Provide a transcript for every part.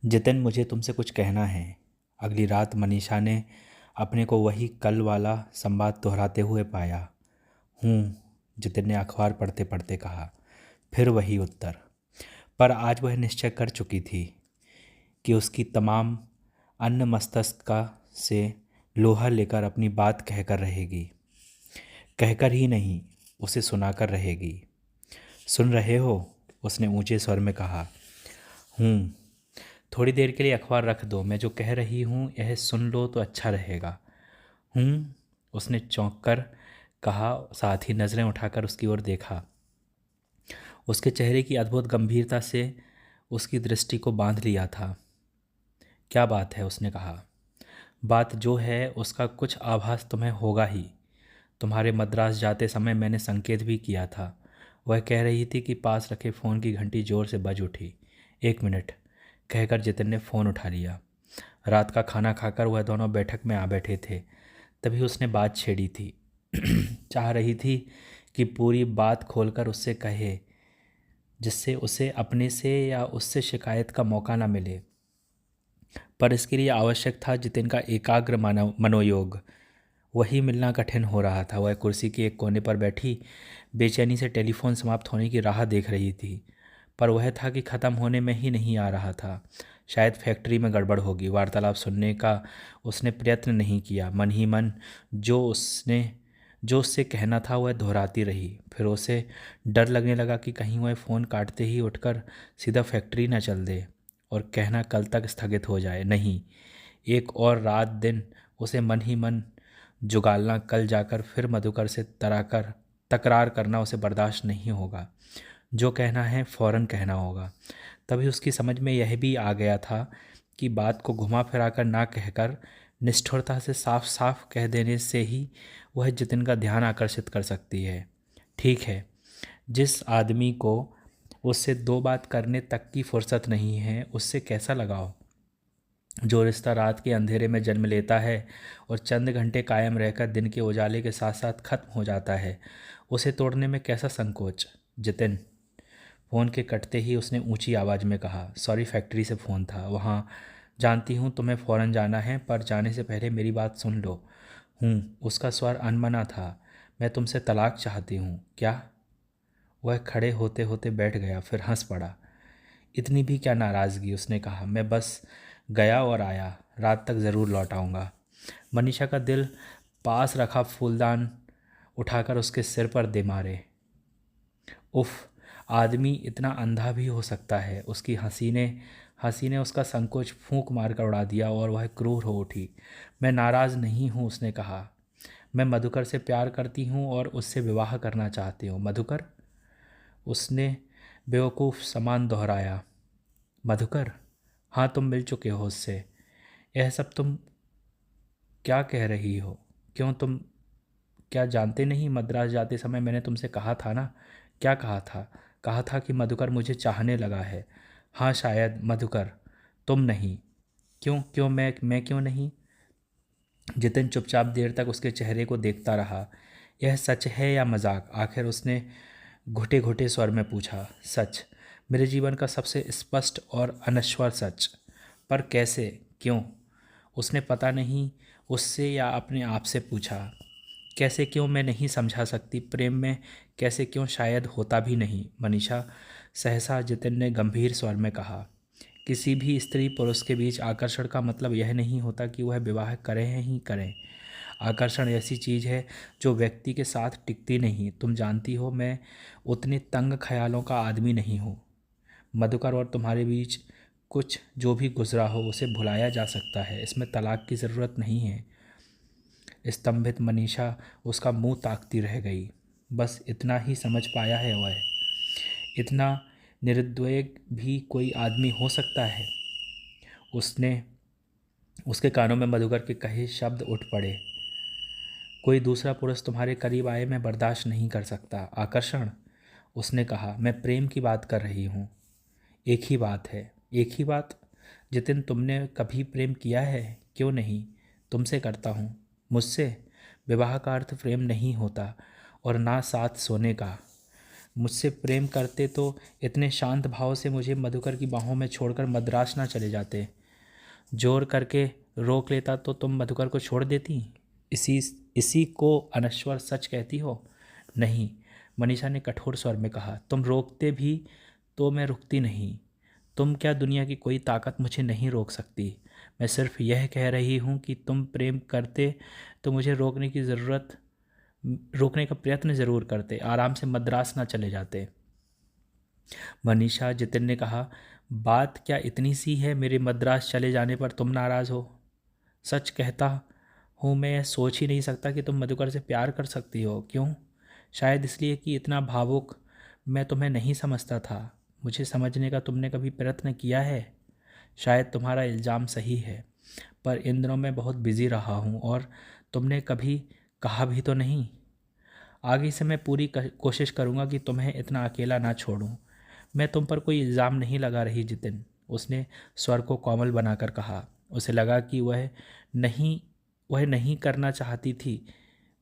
जितिन, मुझे तुमसे कुछ कहना है। अगली रात मनीषा ने अपने को वही कल वाला संवाद दोहराते हुए पाया। हूँ, जितिन ने अखबार पढ़ते पढ़ते कहा। फिर वही उत्तर। पर आज वह निश्चय कर चुकी थी कि उसकी तमाम अन्न मस्तिष्क का से लोहा लेकर अपनी बात कहकर रहेगी। कहकर ही नहीं, उसे सुनाकर रहेगी। सुन रहे हो? उसने ऊंचे स्वर में कहा। हूँ। थोड़ी देर के लिए अखबार रख दो, मैं जो कह रही हूँ यह सुन लो तो अच्छा रहेगा। हूँ, उसने चौंक कर कहा, साथ ही नज़रें उठाकर उसकी ओर देखा। उसके चेहरे की अद्भुत गंभीरता से उसकी दृष्टि को बांध लिया था। क्या बात है? उसने कहा। बात जो है उसका कुछ आभास तुम्हें होगा ही। तुम्हारे मद्रास जाते समय मैंने संकेत भी किया था। वह कह रही थी कि पास रखे फ़ोन की घंटी जोर से बज उठी। 1 मिनट, कहकर जितिन ने फ़ोन उठा लिया। रात का खाना खाकर वह दोनों बैठक में आ बैठे थे। तभी उसने बात छेड़ी थी। चाह रही थी कि पूरी बात खोलकर उससे कहे, जिससे उसे अपने से या उससे शिकायत का मौका न मिले। पर इसके लिए आवश्यक था जितिन का एकाग्र मनोयोग। वही मिलना कठिन हो रहा था। वह कुर्सी के एक कोने पर बैठी बेचैनी से टेलीफोन समाप्त होने की राह देख रही थी। पर वह था कि ख़त्म होने में ही नहीं आ रहा था। शायद फैक्ट्री में गड़बड़ होगी। वार्तालाप सुनने का उसने प्रयत्न नहीं किया। मन ही मन जो उससे कहना था वह दोहराती रही। फिर उसे डर लगने लगा कि कहीं वह फ़ोन काटते ही उठकर सीधा फैक्ट्री न चल दे और कहना कल तक स्थगित हो जाए। नहीं, एक और रात दिन उसे मन ही मन जुगालना, कल जाकर फिर मधुकर से तकरार करना उसे बर्दाश्त नहीं होगा। जो कहना है फ़ौरन कहना होगा। तभी उसकी समझ में यह भी आ गया था कि बात को घुमा फिरा कर ना कहकर निष्ठुरता से साफ साफ कह देने से ही वह जितिन का ध्यान आकर्षित कर सकती है। ठीक है, जिस आदमी को उससे दो बात करने तक की फुर्सत नहीं है, उससे कैसा लगाव? जो रिश्ता रात के अंधेरे में जन्म लेता है और चंद घंटे कायम रहकर दिन के उजाले के साथ साथ खत्म हो जाता है, उसे तोड़ने में कैसा संकोच? जितिन, फ़ोन के कटते ही उसने ऊंची आवाज़ में कहा। सॉरी, फैक्ट्री से फ़ोन था। वहाँ जानती हूँ तुम्हें फ़ौरन जाना है, पर जाने से पहले मेरी बात सुन लो। उसका स्वर अनमना था। मैं तुमसे तलाक चाहती हूँ। क्या? वह खड़े होते होते बैठ गया, फिर हंस पड़ा। इतनी भी क्या नाराज़गी? उसने कहा। मैं बस गया और आया, रात तक ज़रूर लौट आऊँगा। मनीषा का दिल पास रखा फूलदान उठाकर उसके सिर पर दे मारे। उफ, आदमी इतना अंधा भी हो सकता है। उसकी हंसी ने उसका संकोच फूंक मारकर उड़ा दिया और वह क्रूर हो उठी। मैं नाराज़ नहीं हूँ, उसने कहा। मैं मधुकर से प्यार करती हूँ और उससे विवाह करना चाहती हूँ। मधुकर? उसने बेवकूफ़ समान दोहराया। मधुकर? हाँ, तुम मिल चुके हो उससे। यह सब तुम क्या कह रही हो? क्यों, तुम क्या जानते नहीं? मद्रास जाते समय मैंने तुमसे कहा था ना। क्या कहा था? कहा था कि मधुकर मुझे चाहने लगा है। हाँ, शायद मधुकर, तुम नहीं। क्यों क्यों मैं क्यों नहीं? जितिन चुपचाप देर तक उसके चेहरे को देखता रहा। यह सच है या मजाक? आखिर उसने घुटे घुटे स्वर में पूछा। सच, मेरे जीवन का सबसे स्पष्ट और अनश्वर सच। पर कैसे? क्यों? उसने पता नहीं उससे या अपने आप से पूछा। कैसे क्यों मैं नहीं समझा सकती। प्रेम में कैसे क्यों शायद होता भी नहीं। मनीषा, सहसा जितिन ने गंभीर स्वर में कहा। किसी भी स्त्री पुरुष के बीच आकर्षण का मतलब यह नहीं होता कि वह विवाह करें ही करें। आकर्षण ऐसी चीज़ है जो व्यक्ति के साथ टिकती नहीं। तुम जानती हो, मैं उतने तंग ख्यालों का आदमी नहीं हूँ। मधुकर और तुम्हारे बीच कुछ जो भी गुजरा हो उसे भुलाया जा सकता है। इसमें तलाक की ज़रूरत नहीं है। स्तंभित मनीषा उसका मुंह ताकती रह गई। बस इतना ही समझ पाया है वह? इतना निरुद्वेग भी कोई आदमी हो सकता है? उसने उसके कानों में मधुकर के कहे शब्द उठ पड़े। कोई दूसरा पुरुष तुम्हारे करीब आए मैं बर्दाश्त नहीं कर सकता। आकर्षण? उसने कहा। मैं प्रेम की बात कर रही हूँ। एक ही बात है। एक ही बात? जितिन, तुमने कभी प्रेम किया है? क्यों नहीं? तुमसे करता हूँ। मुझसे? विवाह का अर्थ प्रेम नहीं होता, और ना साथ सोने का। मुझसे प्रेम करते तो इतने शांत भाव से मुझे मधुकर की बाहों में छोड़कर मद्रास ना चले जाते। जोर करके रोक लेता तो तुम मधुकर को छोड़ देती। इसी इसी को अनश्वर सच कहती हो? नहीं, मनीषा ने कठोर स्वर में कहा। तुम रोकते भी तो मैं रुकती नहीं। तुम क्या, दुनिया की कोई ताकत मुझे नहीं रोक सकती। मैं सिर्फ यह कह रही हूँ कि तुम प्रेम करते तो मुझे रोकने का प्रयत्न ज़रूर करते, आराम से मद्रास ना चले जाते। मनीषा, जितिन ने कहा, बात क्या इतनी सी है? मेरे मद्रास चले जाने पर तुम नाराज़ हो? सच कहता हूँ, मैं यह सोच ही नहीं सकता कि तुम मधुकर से प्यार कर सकती हो। क्यों? शायद इसलिए कि इतना भावुक मैं तुम्हें नहीं समझता था। मुझे समझने का तुमने कभी प्रयत्न किया है? शायद तुम्हारा इल्ज़ाम सही है, पर इन दिनों मैं बहुत बिज़ी रहा हूँ और तुमने कभी कहा भी तो नहीं। आगे से मैं पूरी कोशिश करूँगा कि तुम्हें इतना अकेला ना छोड़ूं। मैं तुम पर कोई इल्ज़ाम नहीं लगा रही जितिन, उसने स्वर को कोमल बनाकर कहा। उसे लगा कि वह नहीं करना चाहती थी,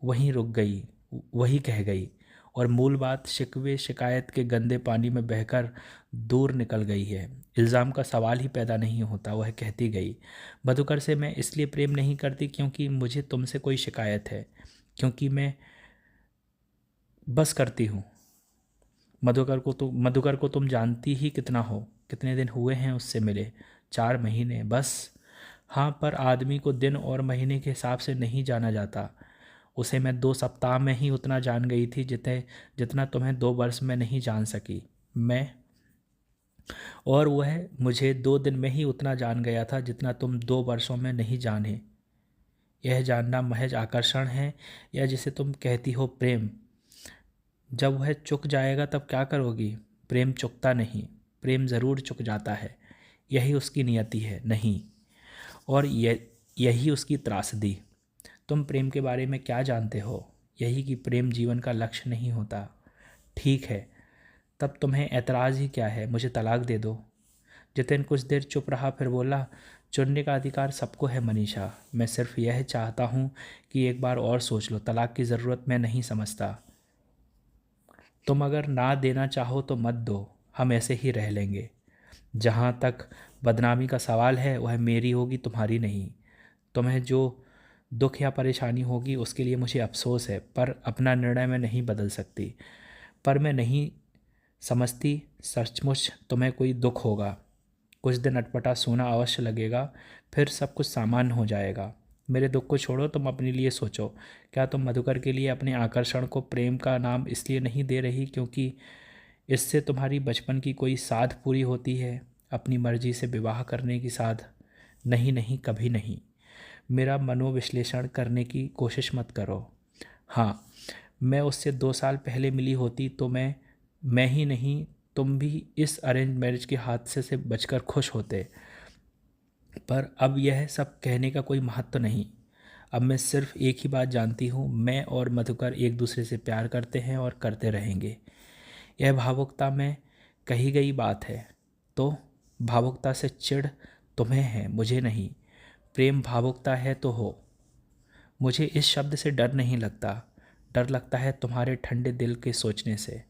वहीं रुक गई, वही कह गई, और मूल बात शिकवे शिकायत के गंदे पानी में बहकर दूर निकल गई है। इल्ज़ाम का सवाल ही पैदा नहीं होता, वह कहती गई। मधुकर से मैं इसलिए प्रेम नहीं करती क्योंकि मुझे तुमसे कोई शिकायत है, क्योंकि मैं बस करती हूँ। मधुकर को तुम जानती ही कितना हो। कितने दिन हुए हैं उससे मिले? 4 महीने बस। हाँ, पर आदमी को दिन और महीने के हिसाब से नहीं जाना जाता। उसे मैं 2 सप्ताह में ही उतना जान गई थी जितना तुम्हें 2 वर्ष में नहीं जान सकी मैं। और वह मुझे 2 दिन में ही उतना जान गया था जितना तुम 2 वर्षों में नहीं जाने। यह जानना महज आकर्षण है, या जिसे तुम कहती हो प्रेम? जब वह चुक जाएगा तब क्या करोगी? प्रेम चुकता नहीं, प्रेम ज़रूर चुक जाता है। यही उसकी नियति है। नहीं, और यही उसकी त्रासदी। तुम प्रेम के बारे में क्या जानते हो? यही कि प्रेम जीवन का लक्ष्य नहीं होता। ठीक है, तब तुम्हें ऐतराज़ ही क्या है? मुझे तलाक दे दो। जितिन कुछ देर चुप रहा, फिर बोला, चुनने का अधिकार सबको है मनीषा। मैं सिर्फ यह चाहता हूँ कि एक बार और सोच लो। तलाक की ज़रूरत मैं नहीं समझता। तुम अगर ना देना चाहो तो मत दो, हम ऐसे ही रह लेंगे। जहाँ तक बदनामी का सवाल है, वह मेरी होगी, तुम्हारी नहीं। तुम्हें जो दुख या परेशानी होगी उसके लिए मुझे अफसोस है, पर अपना निर्णय मैं नहीं बदल सकती। पर मैं नहीं समझती सचमुच तुम्हें कोई दुख होगा। कुछ दिन अटपटा सोना अवश्य लगेगा, फिर सब कुछ सामान्य हो जाएगा। मेरे दुख को छोड़ो, तुम अपने लिए सोचो। क्या तुम मधुकर के लिए अपने आकर्षण को प्रेम का नाम इसलिए नहीं दे रही क्योंकि इससे तुम्हारी बचपन की कोई साध पूरी होती है? अपनी मर्जी से विवाह करने की साध? नहीं नहीं, कभी नहीं। मेरा मनोविश्लेषण करने की कोशिश मत करो। हाँ, मैं उससे 2 साल पहले मिली होती तो मैं ही नहीं, तुम भी इस अरेंज मैरिज के हादसे से बचकर खुश होते। पर अब यह सब कहने का कोई महत्व नहीं। अब मैं सिर्फ एक ही बात जानती हूँ, मैं और मधुकर एक दूसरे से प्यार करते हैं और करते रहेंगे। यह भावुकता में कही गई बात है, तो भावुकता से चिढ़ तुम्हें है, मुझे नहीं। प्रेम भावुकता है तो हो। मुझे इस शब्द से डर नहीं लगता, डर लगता है तुम्हारे ठंडे दिल के सोचने से।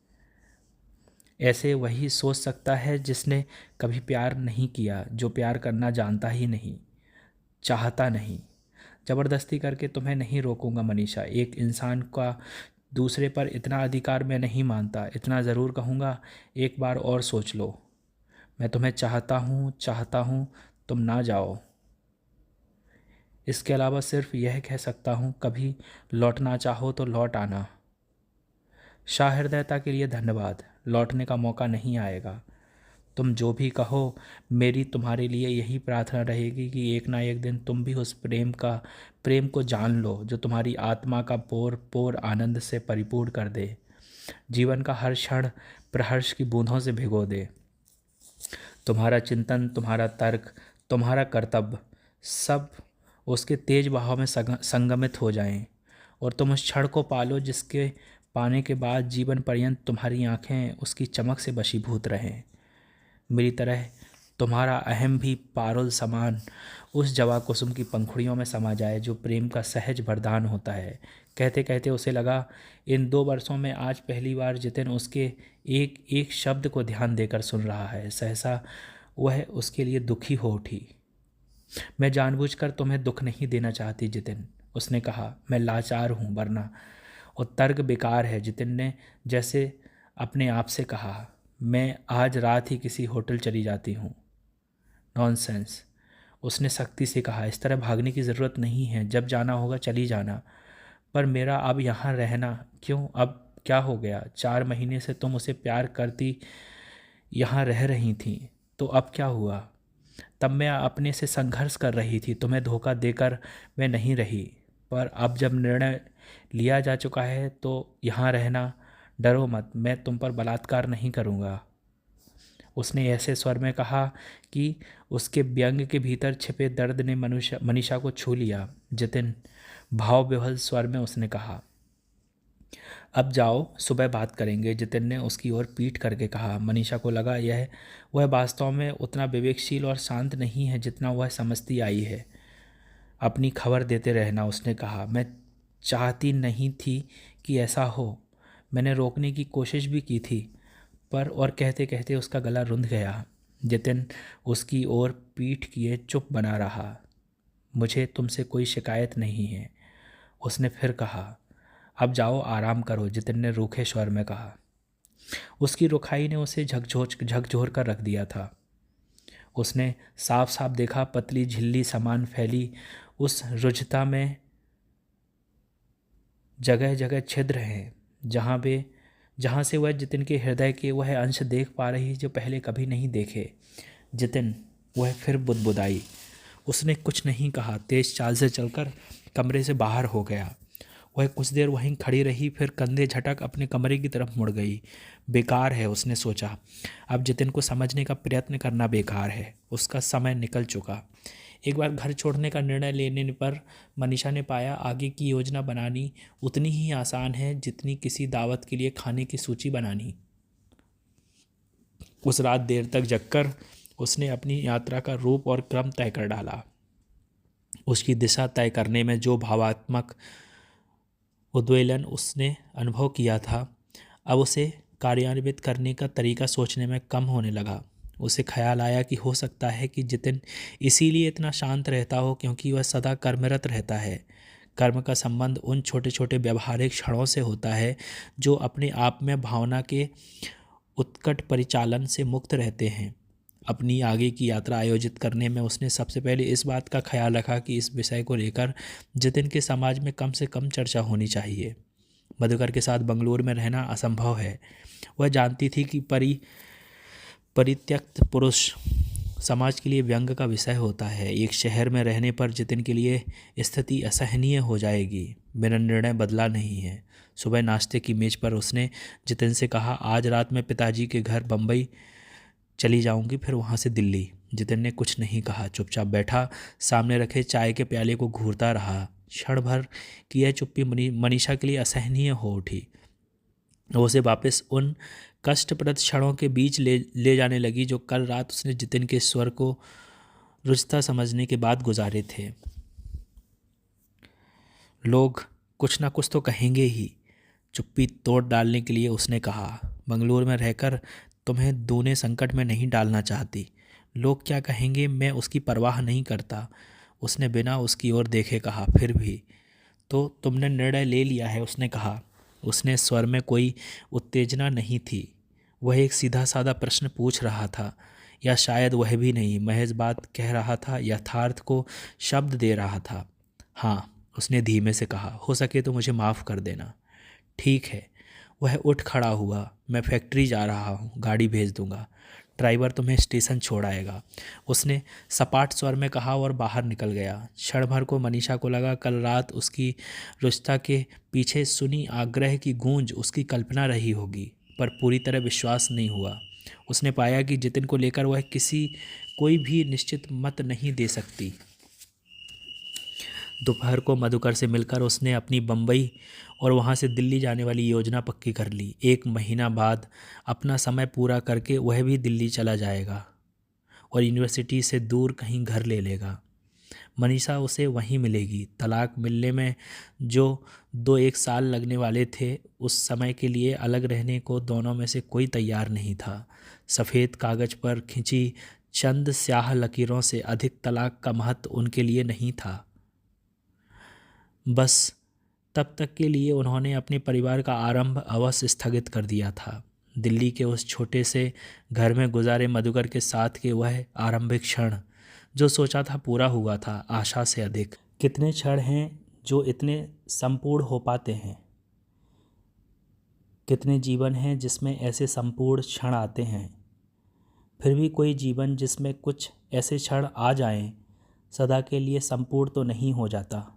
ऐसे वही सोच सकता है जिसने कभी प्यार नहीं किया, जो प्यार करना जानता ही नहीं, चाहता नहीं। ज़बरदस्ती करके तुम्हें नहीं रोकूंगा मनीषा। एक इंसान का दूसरे पर इतना अधिकार मैं नहीं मानता। इतना ज़रूर कहूँगा, एक बार और सोच लो। मैं तुम्हें चाहता हूँ, तुम ना जाओ। इसके अलावा सिर्फ यह कह सकता हूँ, कभी लौटना चाहो तो लौट आना। सहृदयता के लिए धन्यवाद। लौटने का मौका नहीं आएगा। तुम जो भी कहो, मेरी तुम्हारे लिए यही प्रार्थना रहेगी कि एक ना एक दिन तुम भी उस प्रेम को जान लो जो तुम्हारी आत्मा का पोर पोर आनंद से परिपूर्ण कर दे, जीवन का हर क्षण प्रहर्ष की बूंदों से भिगो दे। तुम्हारा चिंतन, तुम्हारा तर्क, तुम्हारा कर्तव्य, सब उसके तेज बहाव में संगमित हो जाएं, और तुम उस क्षण को पालो जिसके पाने के बाद जीवन पर्यंत तुम्हारी आंखें उसकी चमक से वशीभूत रहें। मेरी तरह तुम्हारा अहम भी पारुल समान उस जवा कुसुम की पंखुड़ियों में समा जाए जो प्रेम का सहज वरदान होता है। कहते कहते उसे लगा इन 2 वर्षों में आज पहली बार जितिन उसके एक एक शब्द को ध्यान देकर सुन रहा है। सहसा वह उसके लिए दुखी हो उठी। मैं जानबूझकर तुम्हें दुख नहीं देना चाहती जितिन, उसने कहा। मैं लाचार हूँ वरना। और तर्क बेकार है, जितिन ने जैसे अपने आप से कहा। मैं आज रात ही किसी होटल चली जाती हूँ। नॉनसेंस, उसने सख्ती से कहा। इस तरह भागने की ज़रूरत नहीं है, जब जाना होगा चली जाना। पर मेरा अब यहाँ रहना क्यों? अब क्या हो गया? 4 महीने से तुम उसे प्यार करती यहाँ रह रही थी, तो अब क्या हुआ? तब मैं अपने से संघर्ष कर रही थी, तुम्हें धोखा देकर मैं नहीं रही। पर अब जब निर्णय लिया जा चुका है तो यहाँ रहना। डरो मत, मैं तुम पर बलात्कार नहीं करूँगा, उसने ऐसे स्वर में कहा कि उसके व्यंग के भीतर छिपे दर्द ने मनीषा को छू लिया। जितिन, भाव विह्वल स्वर में उसने कहा। अब जाओ, सुबह बात करेंगे, जितिन ने उसकी ओर पीठ करके कहा। मनीषा को लगा यह वह वास्तव में उतना विवेकशील और शांत नहीं है जितना वह समझती आई है। अपनी खबर देते रहना, उसने कहा। मैं चाहती नहीं थी कि ऐसा हो, मैंने रोकने की कोशिश भी की थी, पर और कहते कहते उसका गला रुंध गया। जितिन उसकी ओर पीठ किए चुप बना रहा। मुझे तुमसे कोई शिकायत नहीं है, उसने फिर कहा। अब जाओ, आराम करो, जितिन ने रूखे स्वर में कहा। उसकी रुखाई ने उसे झकझोर कर रख दिया था। उसने साफ साफ देखा पतली झिल्ली समान फैली उस रुझता में जगह जगह छिद्र हैं, जहाँ से वह जितिन के हृदय के वह अंश देख पा रही जो पहले कभी नहीं देखे। जितिन, वह फिर बुदबुदाई। उसने कुछ नहीं कहा, तेज चाल से चलकर कमरे से बाहर हो गया। वह कुछ देर वहीं खड़ी रही, फिर कंधे झटक अपने कमरे की तरफ मुड़ गई। बेकार है, उसने सोचा। अब जितिन को समझने का प्रयत्न करना बेकार है, उसका समय निकल चुका। एक बार घर छोड़ने का निर्णय लेने पर मनीषा ने पाया आगे की योजना बनानी उतनी ही आसान है जितनी किसी दावत के लिए खाने की सूची बनानी। उस रात देर तक जगकर उसने अपनी यात्रा का रूप और क्रम तय कर डाला। उसकी दिशा तय करने में जो भावात्मक उद्वेलन उसने अनुभव किया था, अब उसे कार्यान्वित करने का तरीका सोचने में कम होने लगा। उसे ख्याल आया कि हो सकता है कि जितिन इसीलिए इतना शांत रहता हो क्योंकि वह सदा कर्मरत रहता है। कर्म का संबंध उन छोटे छोटे व्यवहारिक क्षणों से होता है जो अपने आप में भावना के उत्कट परिचालन से मुक्त रहते हैं। अपनी आगे की यात्रा आयोजित करने में उसने सबसे पहले इस बात का ख्याल रखा कि इस विषय को लेकर जितिन के समाज में कम से कम चर्चा होनी चाहिए। मधुकर के साथ बंगलुरु में रहना असंभव है। वह जानती थी कि परित्यक्त पुरुष समाज के लिए व्यंग का विषय होता है। एक शहर में रहने पर जितिन के लिए स्थिति असहनीय हो जाएगी। मेरा निर्णय बदला नहीं है। सुबह नाश्ते की मेज पर उसने जितिन से कहा, आज रात मैं पिताजी के घर बम्बई चली जाऊंगी, फिर वहाँ से दिल्ली। जितिन ने कुछ नहीं कहा, चुपचाप बैठा सामने रखे चाय के प्याले को घूरता रहा। क्षण भर की यह चुप्पी मनीषा के लिए असहनीय हो उठी। वो उसे वापस उन कष्टप्रद क्षणों के बीच ले जाने लगी जो कल रात उसने जितिन के स्वर को रुचता समझने के बाद गुजारे थे। लोग कुछ ना कुछ तो कहेंगे ही, चुप्पी तोड़ डालने के लिए उसने कहा। बंगलुरु में रहकर तुम्हें दूने संकट में नहीं डालना चाहती। लोग क्या कहेंगे, मैं उसकी परवाह नहीं करता, उसने बिना उसकी ओर देखे कहा। फिर भी तो तुमने निर्णय ले लिया है, उसने कहा। उसने स्वर में कोई उत्तेजना नहीं थी। वह एक सीधा साधा प्रश्न पूछ रहा था, या शायद वह भी नहीं, महज बात कह रहा था, यथार्थ को शब्द दे रहा था। हाँ, उसने धीमे से कहा, हो सके तो मुझे माफ़ कर देना। ठीक है। वह उठ खड़ा हुआ। मैं फैक्ट्री जा रहा हूँ, गाड़ी भेज दूंगा, ड्राइवर तुम्हें स्टेशन छोड़ आएगा, उसने सपाट स्वर में कहा और बाहर निकल गया। क्षण भर को मनीषा को लगा कल रात उसकी रुचिता के पीछे सुनी आग्रह की गूंज उसकी कल्पना रही होगी, पर पूरी तरह विश्वास नहीं हुआ। उसने पाया कि जितिन को लेकर वह कोई भी निश्चित मत नहीं दे सकती। दोपहर को मधुकर से मिलकर उसने अपनी बम्बई और वहाँ से दिल्ली जाने वाली योजना पक्की कर ली। 1 महीना बाद अपना समय पूरा करके वह भी दिल्ली चला जाएगा। और यूनिवर्सिटी से दूर कहीं घर ले लेगा। मनीषा उसे वहीं मिलेगी। तलाक मिलने में जो 2-1 साल लगने वाले थे, उस समय के लिए अलग रहने को दोनों में से कोई तैयार नहीं था। सफ़ेद कागज़ पर खिंची चंद स्याह लकीरों से अधिक तलाक का महत्व उनके लिए नहीं था। बस तब तक के लिए उन्होंने अपने परिवार का आरंभ अवश्य स्थगित कर दिया था। दिल्ली के उस छोटे से घर में गुजारे मधुकर के साथ के वह आरंभिक क्षण, जो सोचा था पूरा हुआ था आशा से अधिक। कितने क्षण हैं जो इतने संपूर्ण हो पाते हैं, कितने जीवन हैं जिसमें ऐसे संपूर्ण क्षण आते हैं। फिर भी कोई जीवन जिसमें कुछ ऐसे क्षण आ जाएं, सदा के लिए संपूर्ण तो नहीं हो जाता।